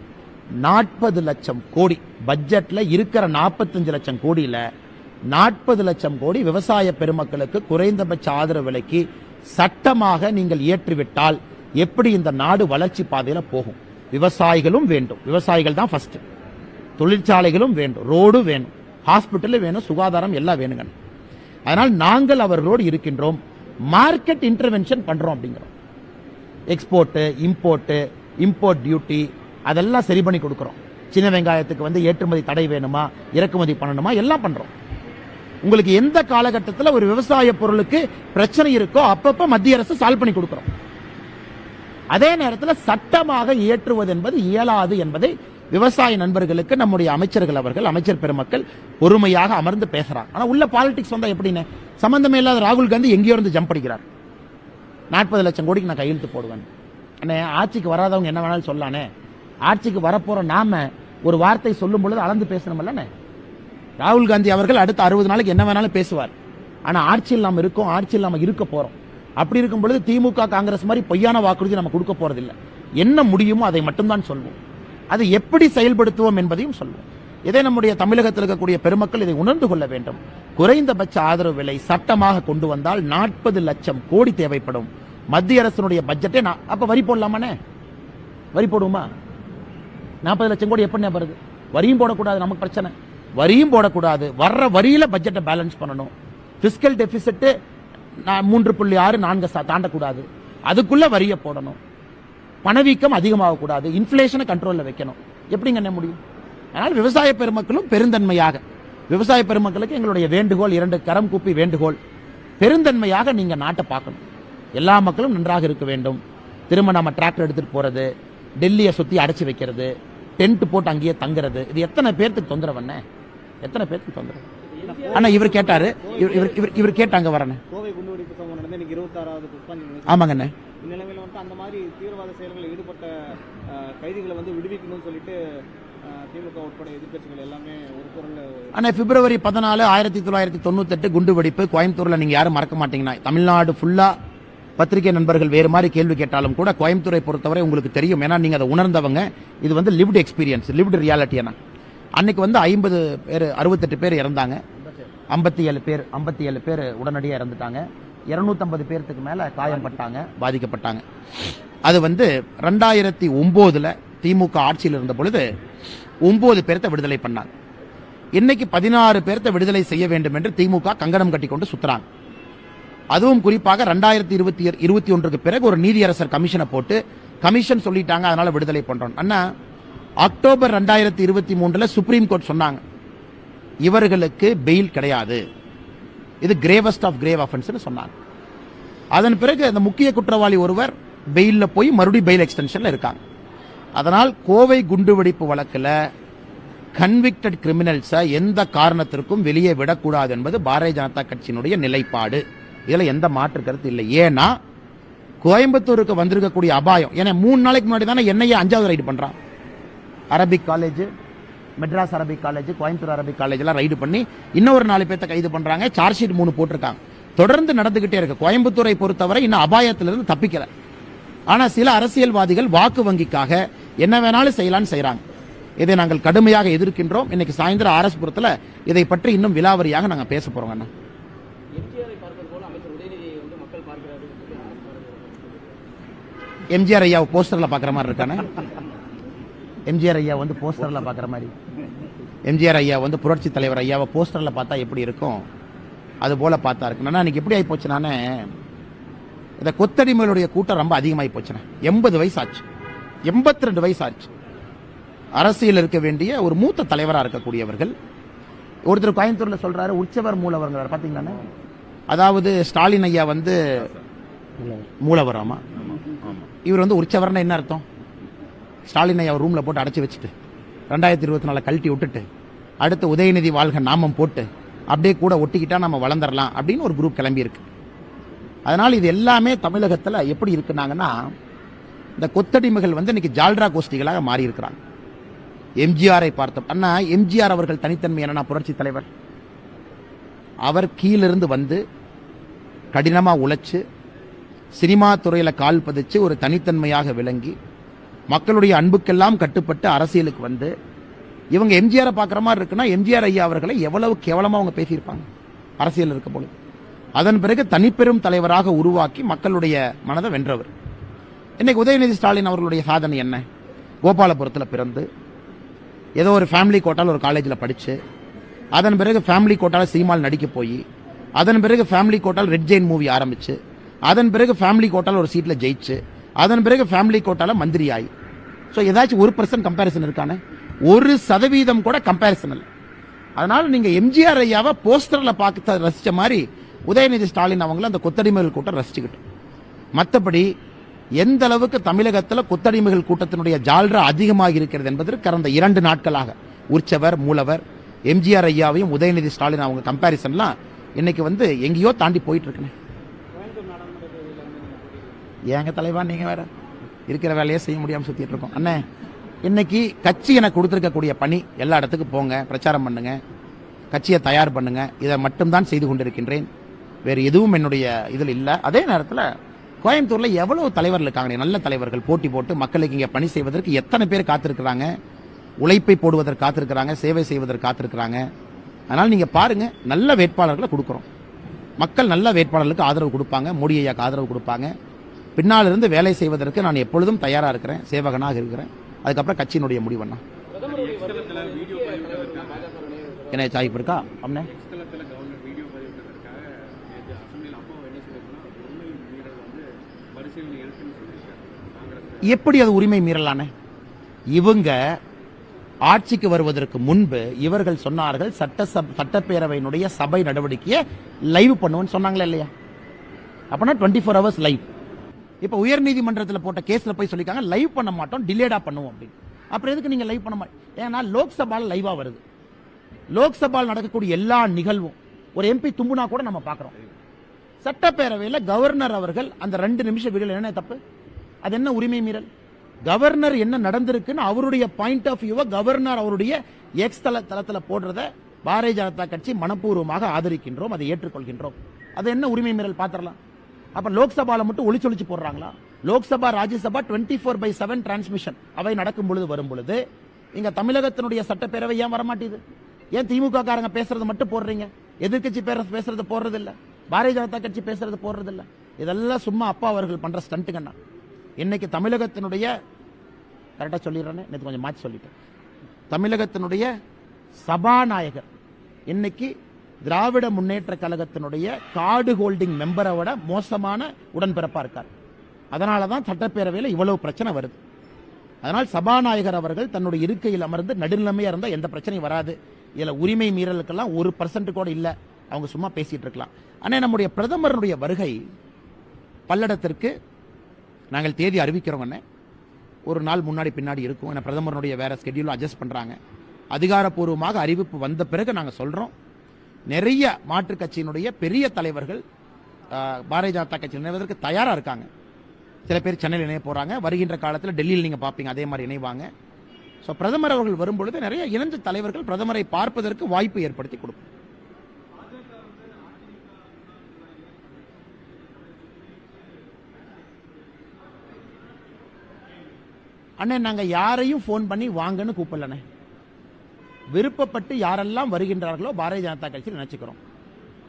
40 லட்சம் கோடி பட்ஜெட்ல இருக்கிற 45 லட்சம் கோடியில 40 லட்சம் கோடி விவசாய பெருமக்களுக்கு குறைந்தபட்ச ஆதரவு விலைக்கு சட்டமாக நீங்கள் ஏற்றிவிட்டால் எப்படி இந்த நாடு வளர்ச்சி பாதையில போகும்? விவசாயிகளும் வேண்டும், விவசாயிகள் தான் ஃபர்ஸ்ட். தொழிற்சாலைகளும் வேண்டும், ரோடு வேணும், ஹாஸ்பிட்டல் வேணும், சுகாதாரம் எல்லாம் வேணுங்க. அதனால் நாங்கள் அவர்களோடு இருக்கின்றோம். மார்க்கெட் இன்டர்வென்ஷன் பண்றோம் அப்படிங்கிறோம். எக்ஸ்போர்ட், இம்போர்ட் டியூட்டி அதெல்லாம் சரி பண்ணி கொடுக்கிறோம். சின்ன வெங்காயத்துக்கு வந்து ஏற்றுமதி தடை வேணுமா, இறக்குமதி பண்ணணுமா, எல்லாம் பண்றோம். உங்களுக்கு எந்த காலகட்டத்தில் ஒரு விவசாய பொருளுக்கு பிரச்சனை இருக்கோ அப்பப்ப மத்திய அரசு சால்வ் பண்ணி கொடுக்கிறோம். அதே நேரத்தில் சட்டமாக இயற்றுவது என்பது இயலாது என்பதை விவசாய நண்பர்களுக்கு நம்முடைய அமைச்சர்கள் அவர்கள், அமைச்சர் பெருமக்கள் பொறுமையாக அமர்ந்து பேசுறாங்க. ஆனா உள்ள பாலிடிக்ஸ் வந்தா எப்படின்னு சம்பந்தமே இல்லாத ராகுல் காந்தி எங்கேயோ இருந்து ஜம்ப் அடிக்கிறார். 40 லட்சம் கோடிக்கு நான் கையெழுத்து போடுவேன். அண்ணே, ஆட்சிக்கு வராதவங்க என்ன வேணாலும் சொல்லானே, ஆட்சிக்கு வரப்போற நாம ஒரு வார்த்தை சொல்லும் பொழுது அளந்து பேசணும்ல. ராகுல் காந்தி அவர்கள் அடுத்த 60 நாளைக்கு என்ன வேணாலும் பேசுவார். ஆனா ஆட்சியில் நாம் இருக்கோம், ஆட்சியில் நாம இருக்க போறோம். அப்படி இருக்கும் பொழுது திமுக காங்கிரஸ் மாதிரி பொய்யான வாக்குறுதி நம்ம கொடுக்க போறதில்லை. என்ன முடியுமோ அதை மட்டும்தான் சொல்வோம். அதை எப்படி செயல்படுத்துவோம் என்பதையும் சொல்வோம். இதை நம்முடைய தமிழகத்தில் இருக்கக்கூடிய பெருமக்கள் இதை உணர்ந்து கொள்ள வேண்டும். குறைந்தபட்ச ஆதரவு விலை சட்டமாக கொண்டு வந்தால் 40 லட்சம் கோடி தேவைப்படும். மத்திய அரசினுடைய பட்ஜெட்டே அப்ப வரி போடலாமானே? வரி போடுவோமா? 40 லட்சம் கோடி எப்படி வருது? வரியும் போடக்கூடாது, நமக்கு பிரச்சனை. வரியும் போடக்கூடாது, வர்ற வரியில பட்ஜெட்டை பேலன்ஸ் பண்ணணும். பிஸ்கல் டெபிசிட் 3.6 4 தாண்டக்கூடாது, அதுக்குள்ள வரிய போடணும். பணவீக்கம் அதிகமாக கூடாது, இன்ஃபிளேஷனை கண்ட்ரோல்ல வைக்கணும். எப்படிங்க என்ன முடியும்? அதனால் விவசாய பெருமக்களும் பெருந்தன்மையாக, விவசாய பெருமக்களுக்கு எங்களுடைய வேண்டுகோள், 2 கரம் கூப்பி வேண்டுகோள், பெருந்தன்மையாக நீங்க நாட்டை பார்க்கணும். எல்லா மக்களும் நன்றாக இருக்க வேண்டும். திரும்ப நம்ம டிராக்டர் எடுத்துட்டு போறது, டெல்லியை சுத்தி அடைச்சு வைக்கிறது, டென்ட் போட்டு அங்கேயே தங்குறது, இது எத்தனை பேருக்கு தொந்தரவு? எத்தனை பேருக்கு தொந்தரவு? ஆனா இவர் கேட்டாரு, இவர் கேட்டாங்க வரணும். கோவை குண்டுவெடிப்பு சம்பவம் நடந்து 26வது புஷ்பாஞ்சலி. ஆமாங்க. இந்நிலைமையில வந்து அந்த மாதிரி தீவிரவாத செயல்களில் ஈடுபட்ட கைதிகளை வந்து விடுவிக்கணும்னு சொல்லிட்டு திமுக உட்பட எதிர்க்கட்சிகள் எல்லாமே ஒரு குரல்ல. ஆனா பிப்ரவரி 14 1998 குண்டு வெடிப்பு கோயம்புத்தூர்ல நீங்க யாரும் மறக்க மாட்டீங்கன்னா, தமிழ்நாடு ஃபுல்லா பத்திரிகை நண்பர்கள் வேறு மாதிரி கேள்வி கேட்டாலும் கூட கோயம்புத்தூரை பொறுத்தவரை உங்களுக்கு தெரியும். ஏன்னா நீங்க அதை உணர்ந்தவங்க. இது வந்து லிவ்டு எக்ஸ்பீரியன்ஸ், லிவ்டு ரியாலிட்டி. அன்னைக்கு வந்து 50 பேர் 68 பேர் இறந்தாங்க, 57 பேர் உடனடியாக இறந்துட்டாங்க, 250 பேருக்கு மேல காயம்பட்டாங்க, பாதிக்கப்பட்டாங்க. அது வந்து 2009 திமுக ஆட்சியில் இருந்த பொழுது 9 பேர்த்த விடுதலை பண்ணாங்க. இன்னைக்கு 16 பேர்த்த விடுதலை செய்ய வேண்டும் என்று திமுக கங்கணம் கட்டி கொண்டு சுத்துறாங்க. அதுவும் குறிப்பாக 2021 பிறகு ஒரு நீதியரசர் கமிஷனை போட்டு கமிஷன் சொல்லிட்டாங்க, அதனால விடுதலை பண்றோம். அண்ணா, அக்டோபர் 2023 சுப்ரீம் கோர்ட் சொன்னாங்க இவர்களுக்கு பெயில் கிடையாது, இது கிரேவஸ்ட் ஆஃப் கிரேவ் ஆஃபென்ஸ் சொன்னாங்க. அதன் பிறகு அந்த முக்கிய குற்றவாளி ஒருவர் பெயில்ல போய் மறுபடியும் பெயில் எக்ஸ்டென்ஷன்ல இருக்காங்க. அதனால் கோவை குண்டுவெடிப்பு வழக்கில் கன்விக்டட் கிரிமினல்ஸை எந்த காரணத்திற்கும் வெளியே விடக்கூடாது என்பது பாரதிய ஜனதா கட்சியினுடைய நிலைப்பாடு. இதுல எந்த மாற்று கருத்து இல்லை. ஏன்னா கோயம்புத்தூருக்கு வந்திருக்கக்கூடிய அபாயம், ஏன்னா 3 நாளைக்கு முன்னாடி தானே என்னையே 5வது ரைடு பண்றான். Arabic college, Madras Arabic college, Coimbatore Arabic college எல்லாம் ரைடு பண்ணி இன்னொரு 4 பேர்த்த கைது பண்றாங்க. சார்ஜ் ஷீட் 3 போட்டிருக்காங்க. தொடர்ந்து நடந்துகிட்டே இருக்கு. கோயம்புத்தூரை பொறுத்தவரை இன்னும் அபாயத்திலிருந்து தப்பிக்கல. ஆனா சில அரசியல்வாதிகள் வாக்கு வங்கிக்காக என்ன வேணாலும் செய்யலான்னு செய்யறாங்க. இதை நாங்கள் கடுமையாக எதிர்க்கின்றோம். இன்னைக்கு சாயந்தரம் ஆர்எஸ்புரத்துல இதை பற்றி இன்னும் விலாவரியாக நாங்க பேச போறோம். அண்ணா, எம்ஜிஆர் ஐயா போஸ்டர்ல பாக்குற மாதிரி இருக்கானே. எம்ஜிஆர் ஐயா வந்து போஸ்டர்ல பாக்குற மாதிரி, எம்ஜிஆர் ஐயா வந்து புரட்சி தலைவர் ஐயாவை போஸ்டர்ல பார்த்தா எப்படி இருக்கும் அது போல பார்த்தா இருக்கு. இன்னைக்கு எப்படி ஆகி போச்சு, நானே இந்த கொத்தடிமைகளுடைய கூட்டம் ரொம்ப அதிகமாகி போச்சுண்ணா. 80 வயசு ஆச்சு, 82 வயசு ஆச்சு. அரசியல் இருக்க வேண்டிய ஒரு மூத்த தலைவராக இருக்கக்கூடியவர்கள். ஒருத்தர் கோயம்புத்தூர்ல சொல்றாரு உற்சவர் மூலவர் பாத்தீங்களா. அதாவது ஸ்டாலின் ஐயா வந்து மூலவர். ஆமா, இவர் வந்து உற்சவர்னா என்ன அர்த்தம்? ஸ்டாலின் ஐயா ரூம்ல போட்டு அடைச்சி வச்சுட்டு 2024 கழட்டி விட்டுட்டு அடுத்து உதயநிதி வாழ்க நாமம் போட்டு அப்படியே கூட ஒட்டிக்கிட்டா நம்ம வளர்ந்துடலாம் அப்படின்னு ஒரு குரூப் கிளம்பி இருக்கு. அதனால இது எல்லாமே தமிழகத்தில் எப்படி இருக்குனாங்கன்னா, இந்த கொத்தடிமைகள் வந்து இன்னைக்கு ஜால்ரா கோஷ்டிகளாக மாறி இருக்கிறாங்க. எம்ஜிஆரை பார்த்தோம். அண்ணா, எம்ஜிஆர் அவர்கள் தனித்தன்மை என்னன்னா, புரட்சி தலைவர் அவர் கீழிருந்து வந்து கடினமா உழைச்சு சினிமா துறையில கால் பதிச்சு ஒரு தனித்தன்மையாக விளங்கி மக்களுடைய அன்புக்கெல்லாம் கட்டுப்பட்டு அரசியலுக்கு வந்து இவங்க எம்ஜிஆரை பார்க்குற மாதிரி இருக்குன்னா, எம்ஜிஆர் ஐயா அவர்களை எவ்வளவு கேவலமா அவங்க பேசியிருப்பாங்க அரசியல் இருக்க போது. அதன் பிறகு தனிப்பெரும் தலைவராக உருவாக்கி மக்களுடைய மனதை வென்றவர். இன்னைக்கு உதயநிதி ஸ்டாலின் அவர்களுடைய சாதனை என்ன? கோபாலபுரத்தில் பிறந்து ஏதோ ஒரு ஃபேமிலி கோட்டால் ஒரு காலேஜில் படிச்சு, அதன் பிறகு ஃபேமிலி கோட்டால் சினிமாவில் நடிக்க போய், அதன் பிறகு ஃபேமிலி கோட்டால் ரெட் ஜெயின் மூவி ஆரம்பிச்சு, அதன் பிறகு ஃபேமிலி கோட்டால் ஒரு சீட்டில் ஜெயிச்சு, அதன் பிறகு ஃபேமிலி கோட்டால மந்திரி ஆகி. ஸோ ஏதாச்சும் 1% கம்பேரிசன் இருக்கானே? 1% கூட கம்பேரிசன் இல்லை. அதனால நீங்க எம்ஜிஆர் ஐயாவை போஸ்டர்ல பார்த்து ரசிச்ச மாதிரி உதயநிதி ஸ்டாலின் அவங்கள அந்த கொத்தடிமைகள் கூட்டம் ரசிச்சுக்கிட்டோம். மற்றபடி எந்த அளவுக்கு தமிழகத்தில் கொத்தடிமைகள் கூட்டத்தினுடைய ஜால்ரா அதிகமாக இருக்கிறது என்பதற்கு கடந்த 2 நாட்களாக உற்சவர் மூலவர் எம்ஜிஆர் ஐயாவையும் உதயநிதி ஸ்டாலின் அவங்க கம்பேரிசன்லாம் இன்னைக்கு வந்து எங்கேயோ தாண்டி போயிட்டு இருக்குன்னு. ஏங்க தலைவா, நீங்க வேற இருக்கிற வேலையை செய்ய முடியாம சுத்திட்டு இருக்கோம். அண்ணே, இன்னைக்கு கட்சி எனக்கு கொடுத்திருக்கக்கூடிய பணி, எல்லா இடத்துக்கும் போங்க, பிரச்சாரம் பண்ணுங்க, கட்சியை தயார் பண்ணுங்க, இதை மட்டும்தான் செய்து கொண்டிருக்கின்றேன். வேறு எதுவும் என்னுடைய இதில் இல்லை. அதே நேரத்தில் கோயம்புத்தூர்ல எவ்வளவு தலைவர்கள் இருக்காங்க, நல்ல தலைவர்கள், போட்டி போட்டு மக்களுக்கு இங்கே பணி செய்வதற்கு எத்தனை பேர் காத்திருக்கிறாங்க, உழைப்பை போடுவதற்கு காத்திருக்கிறாங்க, சேவை செய்வதற்கு காத்திருக்கிறாங்க. அதனால் நீங்க பாருங்க, நல்ல வேட்பாளர்களை கொடுக்குறோம். மக்கள் நல்ல வேட்பாளர்களுக்கு ஆதரவு கொடுப்பாங்க, மோடி ஐயாக்கு ஆதரவு கொடுப்பாங்க. பின்னால் இருந்து வேலை செய்வதற்கு நான் எப்பொழுதும் தயாரா இருக்கிறேன், சேவகனாக இருக்கிறேன். அதுக்கப்புறம் கட்சியினுடைய முடிவண்ணா என்ன சாய்ப்பு இருக்கா? அம்னே எப்படி அது உரிமை மீறலானே? இவங்க ஆட்சிக்கு வருவதற்கு முன்பு இவர்கள் சொன்னார்கள் சட்டப்பேரவையினுடைய சபை நடவடிக்கையை லைவ் பண்ணுவோம்னு சொன்னாங்களா இல்லையா? அப்பனா 24 ஹவர்ஸ் லைவ். இப்ப உயர்நீதிமன்றத்தில் போட்ட கேஸ்ல போய் சொல்லிருக்காங்க லைவ் பண்ண மாட்டோம், டிலேடா பண்ணுவோம் அப்படின்னு. அப்புறம் எதுக்கு நீங்க லைவ் பண்ண மாட்டோம்? ஏன்னா லோக்சபால லைவா வருது. லோக்சபால் நடக்கக்கூடிய எல்லா நிகழ்வும் ஒரு எம்பி தும்புனா கூட நம்ம பாக்குறோம். சட்டப்பேரவையில் கவர்னர் அவர்கள் அந்த 2 நிமிஷம் வீடியோ என்ன தப்பு? அது என்ன உரிமை மீறல்? கவர்னர் என்ன நடந்திருக்குன்னு அவருடைய பாயிண்ட் ஆஃப் வியூவை கவர்னர் அவருடைய எக்ஸ் தளத்தில் போடுறத பாரதிய ஜனதா கட்சி மனப்பூர்வமாக ஆதரிக்கின்றோம், அதை ஏற்றுக்கொள்கின்றோம். அது என்ன உரிமை மீறல் பாத்திரலாம். அப்ப லோக்சபால மட்டும் ஒளிச்சொலிச்சு போடுறாங்களா? லோக்சபா ராஜ்யசபா 24/7 டிரான்ஸ்மிஷன் அவை நடக்கும் பொழுது வரும் பொழுது இங்க தமிழகத்தினுடைய சட்டப்பேரவை ஏன் வரமாட்டேது? ஏன் திமுக காரங்க பேசுறது மட்டும் போடுறீங்க, எதிர்கட்சி பேசுறது போடுறது இல்ல, பாரதிய ஜனதா கட்சி பேசுறது போடுறது இல்ல? இதெல்லாம் சும்மா அப்பா அவர்கள் பண்ற ஸ்டண்ட்டுங்கண்ணா. இன்னைக்கு தமிழகத்தினுடைய கரெக்டா சொல்லிடுறேன்னு நேற்று கொஞ்சம் மாற்றி சொல்லிட்டேன். தமிழகத்தினுடைய சபாநாயகர் இன்னைக்கு திராவிட முன்னேற்ற கழகத்தினுடைய கார்டு ஹோல்டிங் மெம்பரை விட மோசமான உடன்பிறப்பா இருக்கார். அதனாலதான் சட்டப்பேரவையில் இவ்வளவு பிரச்சனை வருது. அதனால் சபாநாயகர் அவர்கள் தன்னுடைய இருக்கையில் அமர்ந்து நடுநிலைமையா இருந்தா எந்த பிரச்சனையும் வராது. இதுல உரிமை மீறலுக்கெல்லாம் 1% கூட இல்ல, அவங்க சும்மா பேசிட்டு இருக்கலாம். ஆனா நம்முடைய பிரதமருடைய வருகை பல்லடத்திற்கு நாங்கள் தேதி அறிவிக்கிறோம். ஒரு நாள் முன்னாடி பின்னாடி இருக்கும். ஏன்னா பிரதமருடைய வேற ஸ்கெடியூல் அட்ஜஸ்ட் பண்றாங்க. அதிகாரப்பூர்வமாக அறிவிப்பு வந்த பிறகு நாங்க சொல்றோம். நிறைய மாற்றுக் கட்சியினுடைய பெரிய தலைவர்கள் பாரதிய ஜனதா கட்சியில் இணைவதற்கு தயாரா இருக்காங்க. சில பேர் சென்னையில் இணைய போறாங்க. வருகின்ற காலத்தில் டெல்லியில் நீங்க பாப்பீங்க அதே மாதிரி இணைவாங்க. சோ பிரதமர் அவர்கள் வரும்பொழுது நிறைய இணைந்த தலைவர்கள் பிரதமரை பார்ப்பதற்கு வாய்ப்பு ஏற்படுத்தி கொடுக்கும். அண்ணே நாங்க யாரையும் போன் பண்ணி வாங்கன்னு கூப்பிடலண்ணே. விருப்பப்பட்டு யாரெல்லாம் வருகின்றார்களோ பாரதிய ஜனதா கட்சியில் நினைச்சுக்கிறோம்.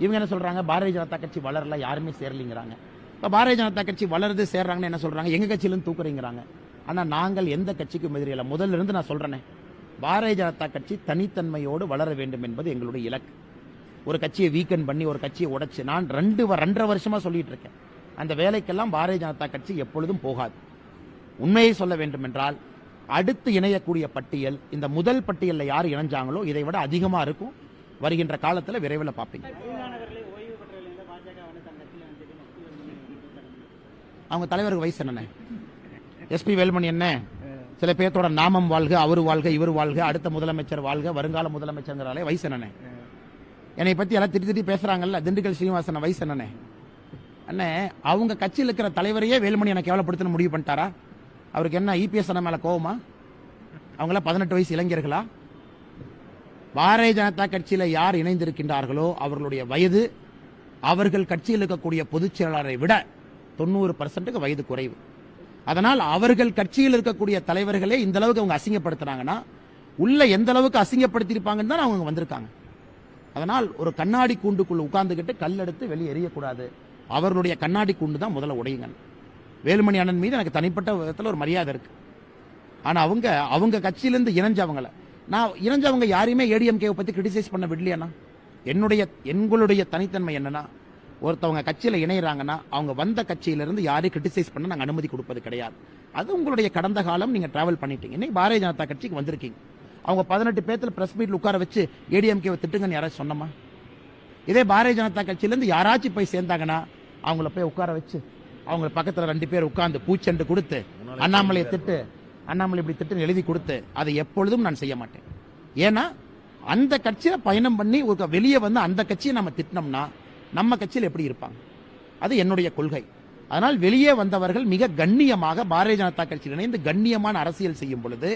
இவங்க என்ன சொல்றாங்க, பாரதிய ஜனதா கட்சி வளரல, யாருமே சேரலிங்கிறாங்க. இப்ப பாரதிய ஜனதா கட்சி வளருது சேராங்கன்னு என்ன சொல்றாங்க, எங்க கட்சியிலும் தூக்குறீங்கிறாங்க. ஆனா நாங்கள் எந்த கட்சிக்கும் எதிரில்லை. முதல்ல இருந்து நான் சொல்றேனே, பாரதிய ஜனதா கட்சி தனித்தன்மையோடு வளர வேண்டும் என்பது எங்களுடைய இலக்கு. ஒரு கட்சியை வீக்கெண்ட் பண்ணி ஒரு கட்சியை உடைச்சு நான் 2.5 வருஷமா சொல்லிட்டு இருக்கேன். அந்த வேலைக்கெல்லாம் பாரதிய ஜனதா கட்சி எப்பொழுதும் போகாது. உண்மையை சொல்ல வேண்டும் என்றால் அடுத்து இணையக்கூடிய பட்டியல் இந்த முதல் பட்டியலில் யார் இணைஞ்சாங்களோ இதை விட அதிகமா இருக்கும். வருகின்ற காலத்தில் விரைவில் பார்ப்பீங்க. அவங்க தலைவருக்கு வயசு என்ன, எஸ்பி வேலுமணி என்ன, சில பேர்த்தோட நாமம் வாழ்க, அவர் வாழ்க, இவர் வாழ்க, அடுத்த முதலமைச்சர் வாழ்க, வருங்கால முதலமைச்சர் வயசு என்ன. என்னை பத்தி எல்லாம் திட்டி பேசுறாங்கல்ல, திண்டுக்கல் சீனிவாசன் வயசு என்ன அண்ணே. அவங்க கட்சியில் இருக்கிற தலைவரையே வேலுமணி எனக்கு கேவலப்படுத்தணும் முடிவு பண்ணிட்டாரா? அவருக்கு என்ன இபிஎஸ் மேல கோவமா? அவங்கள 18 வயசு இளைஞர்களா? பாரதிய ஜனதா கட்சியில யார் இணைந்திருக்கின்றார்களோ அவர்களுடைய வயது அவர்கள் கட்சியில் இருக்கக்கூடிய பொதுச் செயலாளரை விட 90% வயது குறைவு. அதனால் அவர்கள் கட்சியில் இருக்கக்கூடிய தலைவர்களே இந்த அளவுக்கு அவங்க அசிங்கப்படுத்துறாங்கன்னா உள்ள எந்த அளவுக்கு அசிங்கப்படுத்திருப்பாங்கன்னு தான் அவங்க வந்திருக்காங்க. அதனால் ஒரு கண்ணாடி கூண்டுக்குள்ள உட்கார்ந்துகிட்டு கல் எடுத்து வெளியே எறியக்கூடாது. அவர்களுடைய கண்ணாடி கூண்டு தான் முதல்ல உடையுங்க. வேலுமணி அண்ணன் மீது எனக்கு தனிப்பட்ட விதத்தில் ஒரு மரியாதை இருக்கு. ஆனா அவங்க கட்சியிலிருந்து இணைஞ்சவங்க யாரையுமே ஏடிஎம்கே பத்தி கிரிட்டிசைஸ் பண்ண விடலையானா. எங்களுடைய தனித்தன்மை என்னன்னா, ஒருத்தவங்க கட்சியில இணையறாங்கன்னா அவங்க வந்த கட்சியிலிருந்து யாரையும் கிரிட்டிசைஸ் பண்ண நாங்க அனுமதி கொடுப்பது கிடையாது. அது உங்களுடைய கடந்த காலம். நீங்க டிராவல் பண்ணிட்டீங்க. இன்னைக்கு பாரதிய ஜனதா கட்சிக்கு வந்திருக்கீங்க. அவங்க 18 பேர்த்துல பிரஸ் மீட்ல உட்கார வச்சு ஏடிஎம்கே திட்டுங்கன்னு யாராச்சும் சொன்னமா? இதே பாரதிய ஜனதா கட்சியிலிருந்து யாராச்சும் போய் சேர்ந்தாங்கன்னா அவங்கள போய் உட்கார வச்சு அவங்க பக்கத்துல 2 பேர் உட்கார்ந்து பூச்செண்டு கொடுத்து அண்ணாமலை இப்படி திட்டு எழுதி கொடுத்து அதை எப்பொழுதும் நான் செய்ய மாட்டேன். ஏன்னா அந்த கட்சியில பயணம் பண்ணி ஒரு வெளியே வந்து அந்த கட்சியை நம்ம திட்டினோம்னா நம்ம கட்சியில் எப்படி இருப்பாங்க? அது என்னுடைய கொள்கை. அதனால் வெளியே வந்தவர்கள் மிக கண்ணியமாக பாரதிய ஜனதா கட்சியில் இணைந்து கண்ணியமான அரசியல் செய்யும் பொழுது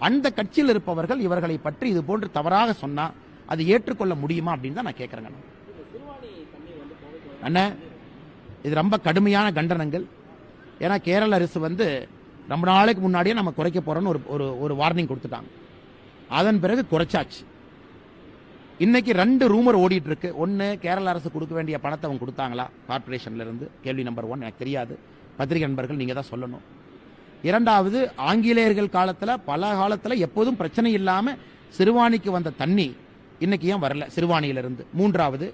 அந்த கட்சியில் இருப்பவர்கள் இவர்களை பற்றி இது போன்று தவறாக சொன்னா அது ஏற்றுக்கொள்ள முடியுமா அப்படின்னு தான் நான் கேட்கிறேங்க. அண்ணா, இது ரொம்ப கடுமையான கண்டனங்கள். ஏன்னா கேரள அரசு ரொம்ப நாளைக்கு முன்னாடியே நம்ம குறைக்க போறோம்னு ஒரு வார்னிங் கொடுத்துட்டாங்க. அதன் பிறகு குறைச்சாச்சு. இன்னைக்கு 2 ரூமர் ஓடிட்டு இருக்கு. ஒன்னு, கேரள அரசு கொடுக்க வேண்டிய பணத்தை அவங்க கொடுத்தாங்களா கார்பரேஷன்ல இருந்து? கேள்வி நம்பர் 1 எனக்கு தெரியாது. பத்திரிகை நண்பர்கள் நீங்க தான் சொல்லணும். இரண்டாவது, ஆங்கிலேயர்கள் காலத்துல பல காலத்துல எப்போதும் பிரச்சனை இல்லாம சிறுவாணிக்கு வந்த தண்ணி இன்னைக்கு ஏன் வரல சிறுவாணியிலிருந்து? மூன்றாவது,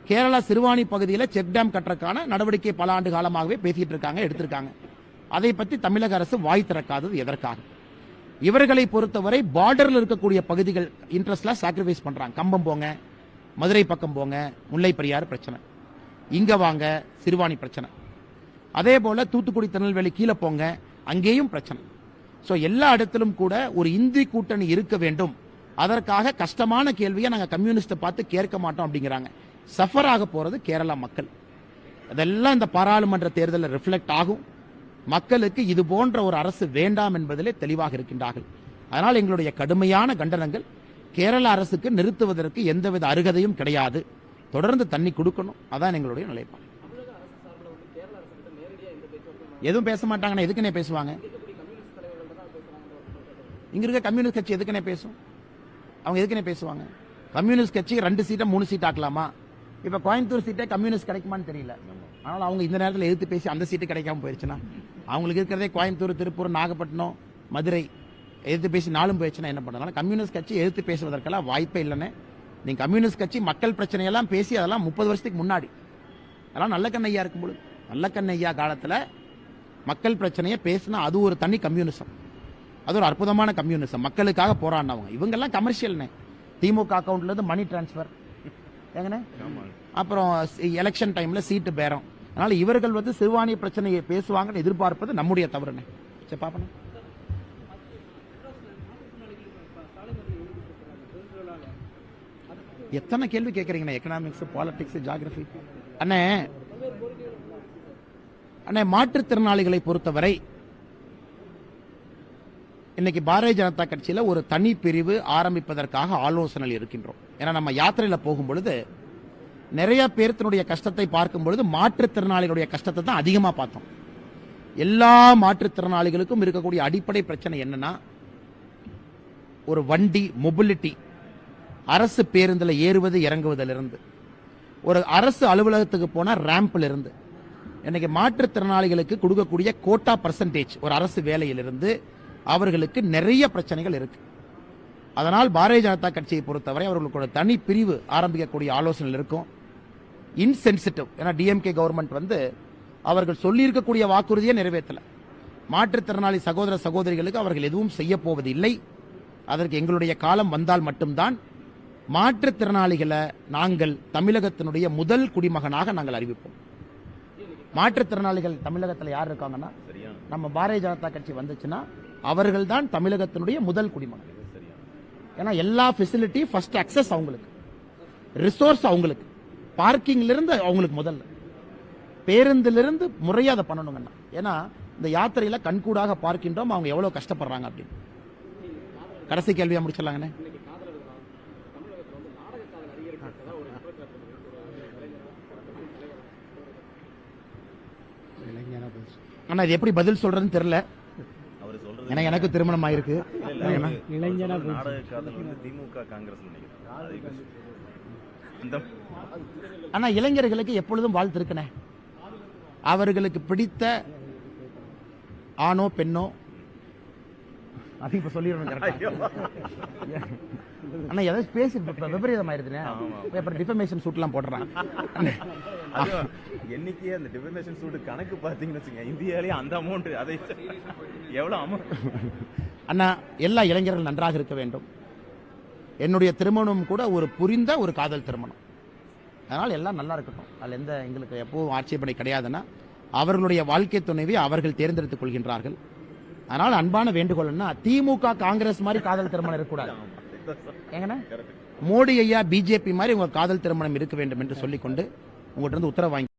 கேரளா சிறுவாணி பகுதியில் செக் டேம் கட்டுறதுக்கான நடவடிக்கை பல ஆண்டு காலமாகவே பேசிட்டு இருக்காங்க, எடுத்திருக்காங்க. அதை பற்றி தமிழக அரசு வாய் திறக்காதது எதற்காக? இவர்களை பொறுத்தவரை பார்டரில் இருக்கக்கூடிய பகுதிகள் இன்ட்ரெஸ்ட்ல சாக்ரிஃபைஸ் பண்றாங்க. கம்பம் போங்க, மதுரை பக்கம் போங்க, முல்லை பெரியாறு பிரச்சனை, இங்க வாங்க சிறுவாணி பிரச்சனை. அதே போல தூத்துக்குடி திருநெல்வேலி கீழே போங்க, அங்கேயும் பிரச்சனை. சோ எல்லா இடத்திலும் கூட ஒரு இந்தி கூட்டணி இருக்க வேண்டும். அதற்காக கஷ்டமான கேள்வியை நாங்க கம்யூனிஸ்ட பார்த்து கேட்க மாட்டோம் அப்படிங்கிறாங்க. சஃபர் ஆக போறது கேரளா மக்கள். அதெல்லாம் இந்த பாராளுமன்ற தேர்தலில் ரிஃப்ளெக்ட் ஆகும். மக்களுக்கு இது போன்ற ஒரு அரசு வேண்டாம் என்பதிலே தெளிவாக இருக்கின்றார்கள். அதனால் எங்களுடைய கடுமையான கண்டனங்கள். கேரள அரசுக்கு நிறுத்துவதற்கு எந்தவித அருகதையும் கிடையாது. தொடர்ந்து தண்ணி கொடுக்கணும். அதான் எங்களுடைய நிலைப்பாடு. எதுவும் பேச மாட்டாங்கன்னா எதுக்குனே பேசுவாங்க? இங்க இருக்க கம்யூனிஸ்ட் கட்சி எதுக்குனே பேசும்? அவங்க எதுக்குனே பேசுவாங்க? கம்யூனிஸ்ட் கட்சி 2 சீட்டை 3 சீட் ஆக்கலாமா? இப்ப கோயம்புத்தூர் சீட்டே கம்யூனிஸ்ட் கிடைக்குமான்னு தெரியல. ஆனால் அவங்க இந்த நேரத்தில் எதிர்த்து பேசி அந்த சீட்டு கிடைக்காம போயிருச்சுன்னா, அவங்களுக்கு இருக்கிறதே கோயம்புத்தூர், திருப்பூர், நாகப்பட்டினம், மதுரை எதிர்த்து பேசி 4 போயிடுச்சுன்னா என்ன பண்ணலாம்? கம்யூனிஸ்ட் கட்சி எதிர்த்து பேசுவதற்கெல்லாம் வாய்ப்பே இல்லைன்னு. நீங்க கம்யூனிஸ்ட் கட்சி மக்கள் பிரச்சனையெல்லாம் பேசி அதெல்லாம் 30 வருஷத்துக்கு முன்னாடி, அதெல்லாம் நல்ல கண்ணையா இருக்கும்போது, நல்ல கண்ணையா காலத்துல மக்கள் பிரச்சனையை பேசினா அது ஒரு தனி கம்யூனிசம். அது ஒரு அற்புதமான கம்யூனிசம். மக்களுக்காக போராடினவங்க. இவங்கெல்லாம் கமர்ஷியல்னு. திமுக அக்கௌண்ட்ல இருந்து மணி டிரான்ஸ்பர், அப்புறம் எலெக்ஷன் டைம்ல சீட்டு பேரம். அதனால இவர்கள் சிறுவாணி பிரச்சனையை பேசுவாங்கன்னு எதிர்பார்ப்பது நம்முடைய தவறுன்னு. சரி பாப்பா. எத்தனை கேள்வி கேட்கறீங்கண்ணே? Economics, politics, geography. அண்ணே அண்ணே மாற்றுத்திறனாளிகளை பொறுத்தவரை இன்னைக்கு பாரதிய ஜனதா கட்சியில ஒரு தனி பிரிவு ஆரம்பிப்பதற்காக ஆலோசனையில் இருக்கின்றோம். ஏன்னா நம்ம யாத்திரையில போகும் பொழுது நிறைய பேர்த்தினுடைய கஷ்டத்தை பார்க்கும் பொழுது மாற்றுத்திறனாளிகளுடைய கஷ்டத்தை தான் அதிகமா பார்த்தோம். எல்லா மாற்றுத்திறனாளிகளுக்கும் இருக்கக்கூடிய அடிப்படை பிரச்சனை என்னன்னா, ஒரு வண்டி மொபிலிட்டி, அரசு பேருந்துல ஏறுவது இறங்குவதிலிருந்து, ஒரு அரசு அலுவலகத்துக்கு போனா ரேம்ப்ல இருந்து, இன்னைக்கு மாற்றுத்திறனாளிகளுக்கு கொடுக்கக்கூடிய கோட்டா பர்சன்டேஜ் ஒரு அரசு வேலையிலிருந்து அவர்களுக்கு நிறைய பிரச்சனைகள் இருக்கு. அதனால் பாரதிய ஜனதா கட்சியை பொறுத்தவரை அவர்களுக்கு ஒரு தனி பிரிவு ஆரம்பிக்கக்கூடிய ஆலோசனை இருக்கும். இன்சென்சிட்டிவ், ஏன்னா டிஎம்கே கவர்மெண்ட் அவர்கள் சொல்லியிருக்கக்கூடிய வாக்குறுதியை நிறைவேற்றல. மாற்றுத்திறனாளி சகோதர சகோதரிகளுக்கு அவர்கள் எதுவும் செய்ய போவது இல்லை. அதற்கு எங்களுடைய காலம் வந்தால் மட்டும்தான் மாற்றுத்திறனாளிகளை நாங்கள் தமிழகத்தினுடைய முதல் குடிமகனாக நாங்கள் அறிவிப்போம். மாற்றுத்திறனாளிகள் தமிழகத்தில் யார் இருக்காங்கன்னா, நம்ம பாரதிய ஜனதா கட்சி வந்துச்சுன்னா அவர்கள் தான் தமிழகத்தினுடைய முதல் குடிமகன். ஏன்னா எல்லா ஃபெசிலிட்டி ஃபர்ஸ்ட் அக்சஸ் அவங்களுக்கு, ரிசோர்ஸ் அவங்களுக்கு, பார்க்கிங்ல இருந்து அவங்களுக்கு முதல்ல, பேருந்திலிருந்து முறையா அதை பண்ணணுங்கண்ணா. ஏன்னா இந்த யாத்திரையில கண்கூடாக பார்க்கின்றோம் அவங்க எவ்வளவு கஷ்டப்படுறாங்க அப்படின்னு. கடைசி கேள்வியா முடிச்சிடலாங்கண்ணே. ஆனா இது எப்படி பதில் சொல்றதுன்னு தெரியல. ஏன்னா எனக்கு திருமணம் ஆயிருக்கு. ஆனா இளைஞர்களுக்கு எப்பொழுதும் வாழ்த்து இருக்குனே. அவர்களுக்கு பிடித்த ஆணோ பெண்ணோ, அது இப்ப சொல்லிடணும். ஆனா ஏதாவது பேசி விபரீதம் ஆயிருதுனே. அப்புறம் டிஃபமேஷன் சூட் எல்லாம் போடுறான். என்னைக்கு அந்த டிஃபமேஷன் சூட் கணக்கு பாத்தீங்கன்னு வச்சுங்க, இந்தியாவிலேயே அந்த அமௌண்ட், அதை எவ்வளவு அமௌண்ட். அண்ணா எல்லா இளைஞர்கள் நன்றாக இருக்க வேண்டும். என்னுடைய திருமணம் கூட ஒரு புரிந்த ஒரு காதல் திருமணம். அதனால் எல்லாம் நல்லா இருக்கட்டும். அதில் எந்த எங்களுக்கு எப்பவும் ஆட்சேபனை கிடையாதுன்னா, அவர்களுடைய வாழ்க்கை துணைவை அவர்கள் தேர்ந்தெடுத்துக் கொள்கின்றார்கள். அதனால் அன்பான வேண்டுகோள்னா, திமுக காங்கிரஸ் மாதிரி காதல் திருமணம் இருக்கக்கூடாது. ஏங்கண்ணா, மோடி ஐயா பிஜேபி மாதிரி உங்க காதல் திருமணம் இருக்க வேண்டும் என்று சொல்லிக்கொண்டு உங்கள்கிட்ட இருந்து உத்தரவு வாங்கி